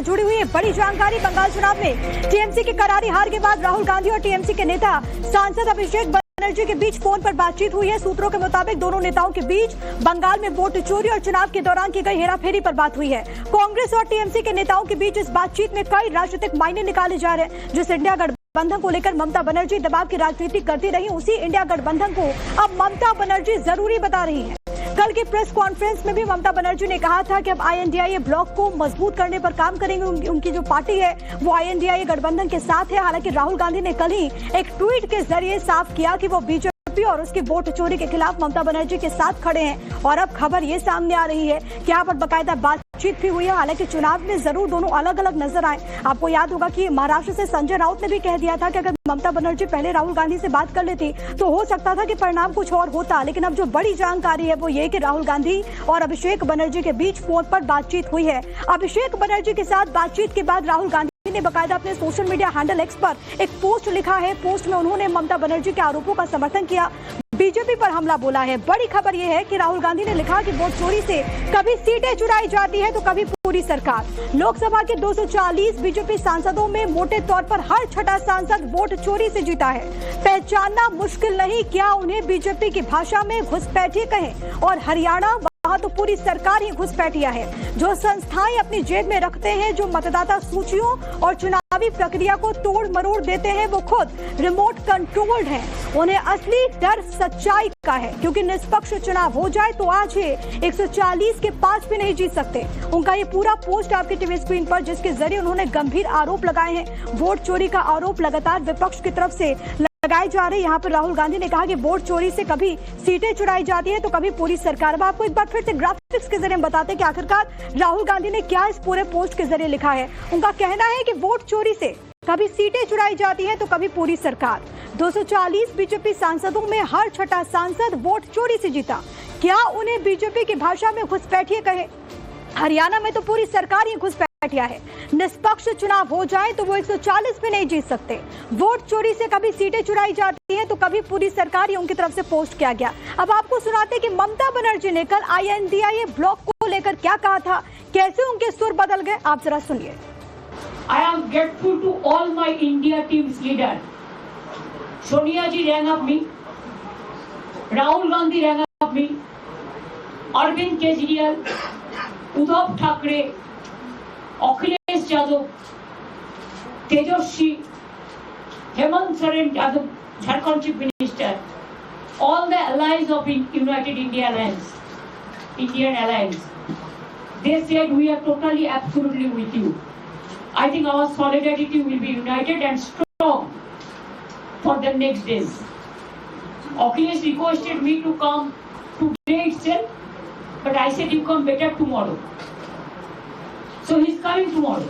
जुड़ी हुई है बड़ी जानकारी। बंगाल चुनाव में टीएमसी की करारी हार के बाद राहुल गांधी और टीएमसी के नेता सांसद अभिषेक बनर्जी के बीच फोन पर बातचीत हुई है। सूत्रों के मुताबिक दोनों नेताओं के बीच बंगाल में वोट चोरी और चुनाव के दौरान की गई हेराफेरी पर बात हुई है। कांग्रेस और टीएमसी के नेताओं के बीच इस बातचीत में कई राजनीतिक मायने निकाले जा रहे हैं। जिस इंडिया गठबंधन को लेकर ममता बनर्जी दबाव की राजनीति करती रही, उसी इंडिया गठबंधन को अब ममता बनर्जी जरूरी बता रही है। कल की प्रेस कॉन्फ्रेंस में भी ममता बनर्जी ने कहा था कि अब आईएनडीआईए ब्लॉक को मजबूत करने पर काम करेंगे। उनकी जो पार्टी है वो आईएनडीआईए गठबंधन के साथ है। हालांकि राहुल गांधी ने कल ही एक ट्वीट के जरिए साफ किया कि वो बीजेपी और उसकी वोट चोरी के खिलाफ ममता बनर्जी के साथ खड़े हैं। और अब खबर ये सामने आ रही है कि यहाँ पर बाकायदा बातचीत भी हुई है। हालांकि चुनाव में जरूर दोनों अलग अलग नजर आए। आपको याद होगा कि महाराष्ट्र से संजय राउत ने भी कह दिया था कि अगर ममता बनर्जी पहले राहुल गांधी से बात कर लेती तो हो सकता था कि परिणाम कुछ और होता। लेकिन अब जो बड़ी जानकारी है वो ये कि राहुल गांधी और अभिषेक बनर्जी के बीच फोन पर बातचीत हुई है। अभिषेक बनर्जी के साथ बातचीत के बाद राहुल गांधी ने बाकायदा अपने सोशल मीडिया हैंडल एक्स पर एक पोस्ट लिखा है। पोस्ट में उन्होंने ममता बनर्जी के आरोपों का समर्थन किया, बीजेपी पर हमला बोला है। बड़ी खबर यह है कि राहुल गांधी ने लिखा कि वोट चोरी से कभी सीटें चुराई जाती है तो कभी पूरी सरकार। लोकसभा के 240 बीजेपी सांसदों में मोटे तौर पर हर छठा सांसद वोट चोरी से जीता है। पहचानना मुश्किल नहीं क्या उन्हें बीजेपी की भाषा में घुसपैठिए कहें, और हरियाणा वहाँ तो पूरी सरकार ही घुसपैठिया है। जो संस्थाएं अपनी जेब में रखते हैं, जो मतदाता सूचियों और चुनावी प्रक्रिया को तोड़ मरोड़ देते हैं, वो खुद रिमोट कंट्रोल्ड हैं। उन्हें असली डर सच्चाई का है, क्योंकि निष्पक्ष चुनाव हो जाए तो आज ये 140 के पास भी नहीं जीत सकते। उनका ये पूरा पोस्ट आपकी टीवी स्क्रीन पर, जिसके जरिए उन्होंने गंभीर आरोप लगाए हैं। वोट चोरी का आरोप लगातार विपक्ष की तरफ से लगाए जा रहे। यहाँ पर राहुल गांधी ने कहा कि वोट चोरी से कभी सीटें चुराई जाती है तो कभी पूरी सरकार। अब आपको एक बार फिर से ग्राफिक्स के जरिए बताते हैं कि आखिरकार राहुल गांधी ने क्या इस पूरे पोस्ट के जरिए लिखा है। उनका कहना है कि वोट चोरी से कभी सीटें चुराई जाती है तो कभी पूरी सरकार। 240 बीजेपी सांसदों में हर छठा सांसद वोट चोरी से जीता। क्या उन्हें बीजेपी की भाषा में घुसपैठिए कहे? हरियाणा में तो पूरी सरकार ही घुसपैठिया है। निष्पक्ष चुनाव हो जाए तो वो 140 भी नहीं जीत सकते। वोट चोरी से कभी सीटें चुराई जाती हैं तो कभी पूरी सरकार ही उनकी तरफ से पोस्ट किया गया। अब आपको सुनाते कि ममता बनर्जी ने कल आईएनडीआईए ब्लॉक को लेकर क्या कहा था, कैसे उनके सुर बदल गए, आप जरा सुनिए। I am grateful to all my India team's leader. Sonia ji rang up me, Rahul Gandhi rang up me, Arvind Kejriwal, Uddhav Thackeray, Akhilesh Yadav, Tejaswi, Hemant Soren Yadav, Jharkhand Chief Minister, all the allies of United India Alliance, Indian Alliance. They said we are totally, absolutely with you. I think our solidarity will be united and strong for the next days. Akhilesh requested me to come today itself, but I said you come better tomorrow. So he's coming tomorrow.